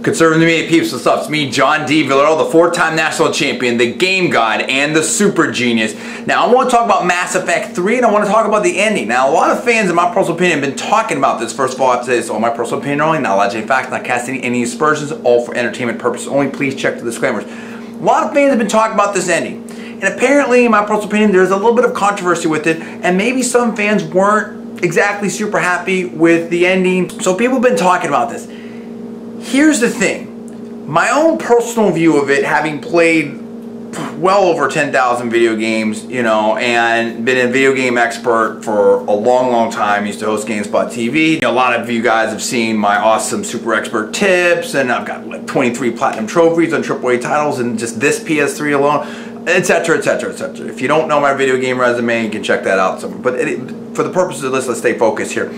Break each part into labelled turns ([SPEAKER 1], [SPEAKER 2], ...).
[SPEAKER 1] Conservative media peeps, what's up? It's me, John D. Villarreal, the 4-time national champion, the game god, and the super genius. Now, I want to talk about Mass Effect 3, and I want to talk about the ending. Now, a lot of fans, in my personal opinion, have been talking about this. First of all, I have to say this, all my personal opinion only, not alleged facts, not casting any aspersions, all for entertainment purposes only. Please check the disclaimers. A lot of fans have been talking about this ending, and apparently, in my personal opinion, there's a little bit of controversy with it, and maybe some fans weren't exactly super happy with the ending. So people have been talking about this. Here's the thing. My own personal view of it, having played well over 10,000 video games, you know, and been a video game expert for a long time. Used to host GameSpot TV. You know, a lot of you guys have seen my awesome super expert tips, and I've got like 23 platinum trophies on AAA titles and just this PS3 alone, etc., etc., etc. If you don't know my video game resume, you can check that out somewhere. But for the purposes of this, let's stay focused here.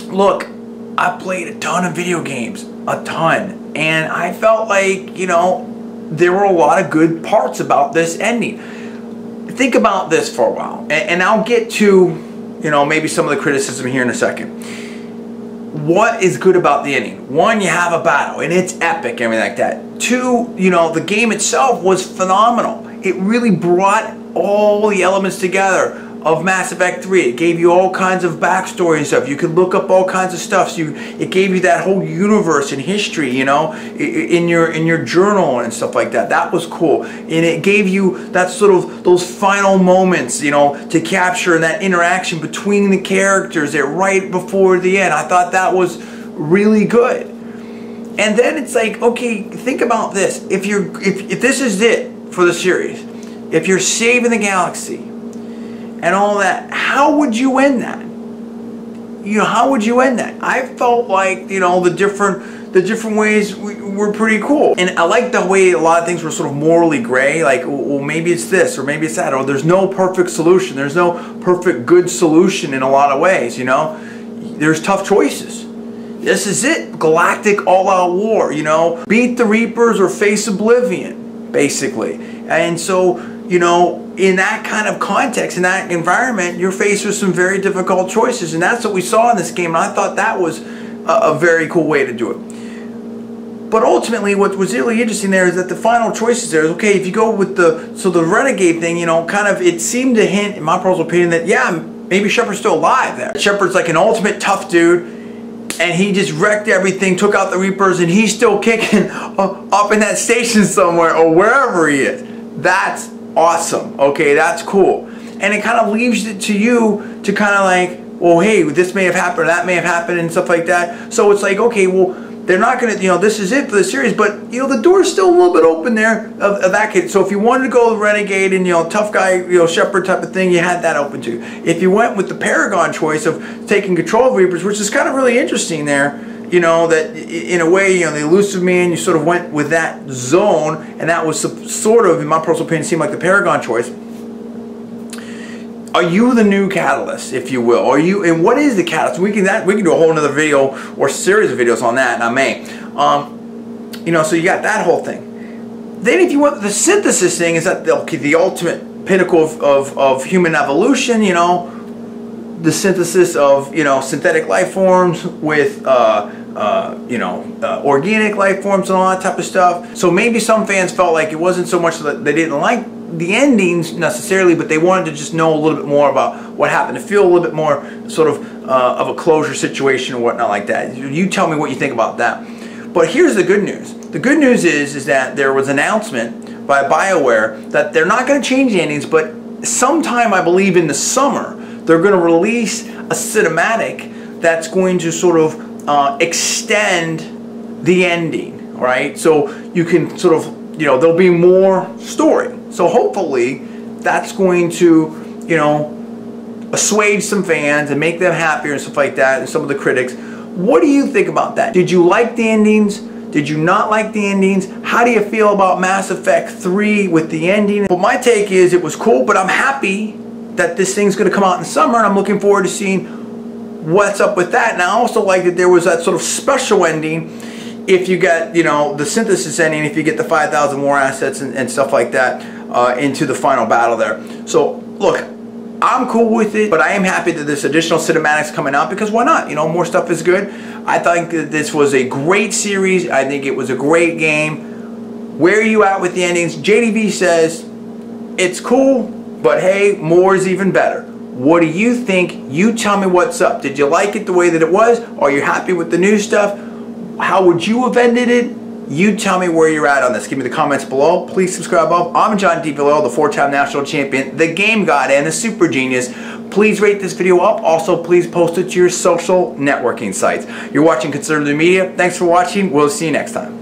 [SPEAKER 1] Look, I played a ton of video games, a ton, and I felt like, you know, there were a lot of good parts about this ending. Think about this for a while, and I'll get to, you know, maybe some of the criticism here in a second. What is good about the ending? One, you have a battle, and it's epic, everything like that. Two, you know, the game itself was phenomenal. It really brought all the elements together of Mass Effect 3. It gave you all kinds of backstory and stuff. You could look up all kinds of stuff. So it gave you that whole universe and history, you know, in your journal and stuff like that. That was cool. And it gave you that sort of those final moments, you know, to capture that interaction between the characters there right before the end. I thought that was really good. And then it's like, okay, think about this. If this is it for the series, if you're saving the galaxy and all that, how would you end that? You know, how would you end that? I felt like, you know, the different ways were pretty cool. And I like the way a lot of things were sort of morally gray, like, well, maybe it's this, or maybe it's that, or there's no perfect solution. There's no perfect good solution in a lot of ways, you know? There's tough choices. This is it, galactic all-out war, you know? Beat the Reapers or face oblivion, basically. And so, you know, in that kind of context, in that environment, you're faced with some very difficult choices. And that's what we saw in this game. And I thought that was a very cool way to do it. But ultimately, what was really interesting there is that the final choices there is, okay, if you go with the Renegade thing, you know, kind of, it seemed to hint, in my personal opinion, that, yeah, maybe Shepard's still alive there. Shepard's like an ultimate tough dude, and he just wrecked everything, took out the Reapers, and he's still kicking up in that station somewhere, or wherever he is. That's awesome. Okay, that's cool. And it kind of leaves it to you to kind of like, well, hey, this may have happened, or that may have happened, and stuff like that. So it's like, okay, well, they're not going to, you know, this is it for the series, but, you know, the door's still a little bit open there of that kid. So if you wanted to go with Renegade and, you know, tough guy, you know, Shepard type of thing, you had that open too. If you went with the Paragon choice of taking control of Reapers, which is kind of really interesting there, you know, that in a way, you know, the Elusive Man, you sort of went with that zone, and that was sort of, in my personal opinion, seemed like the Paragon choice. Are you the new catalyst, if you will? Are you, and what is the catalyst? We can do a whole another video or series of videos on that, and I may. You know, so you got that whole thing. Then if you want the synthesis thing, is that the ultimate pinnacle of human evolution, you know, the synthesis of, you know, synthetic life forms with you know, organic life forms and all that type of stuff. So maybe some fans felt like it wasn't so much that they didn't like the endings necessarily, but they wanted to just know a little bit more about what happened, to feel a little bit more sort of a closure situation or whatnot like that. You tell me what you think about that. But here's the good news. The good news is that there was an announcement by BioWare that they're not going to change the endings, but sometime, I believe in the summer, they're going to release a cinematic that's going to sort of extend the ending, right? So you can sort of, you know, there'll be more story. So hopefully that's going to, you know, assuage some fans and make them happier and stuff like that, and some of the critics. What do you think about that? Did you like the endings? Did you not like the endings? How do you feel about Mass Effect 3 with the ending? Well, my take is it was cool, but I'm happy that this thing's going to come out in summer, and I'm looking forward to seeing what's up with that. And I also like that there was that sort of special ending if you get, you know, the synthesis ending, if you get the 5,000 more assets and stuff like that into the final battle there. So, look, I'm cool with it, but I am happy that there's additional cinematics coming out, because why not? You know, more stuff is good. I think that this was a great series. I think it was a great game. Where are you at with the endings? JDV says it's cool, but hey, more is even better. What do you think? You tell me what's up. Did you like it the way that it was? Are you happy with the new stuff? How would you have ended it? You tell me where you're at on this. Give me the comments below. Please subscribe up. I'm John D. Villarreal, the 4-time national champion, the game god, and the super genius. Please rate this video up. Also, please post it to your social networking sites. You're watching Conservative Media. Thanks for watching. We'll see you next time.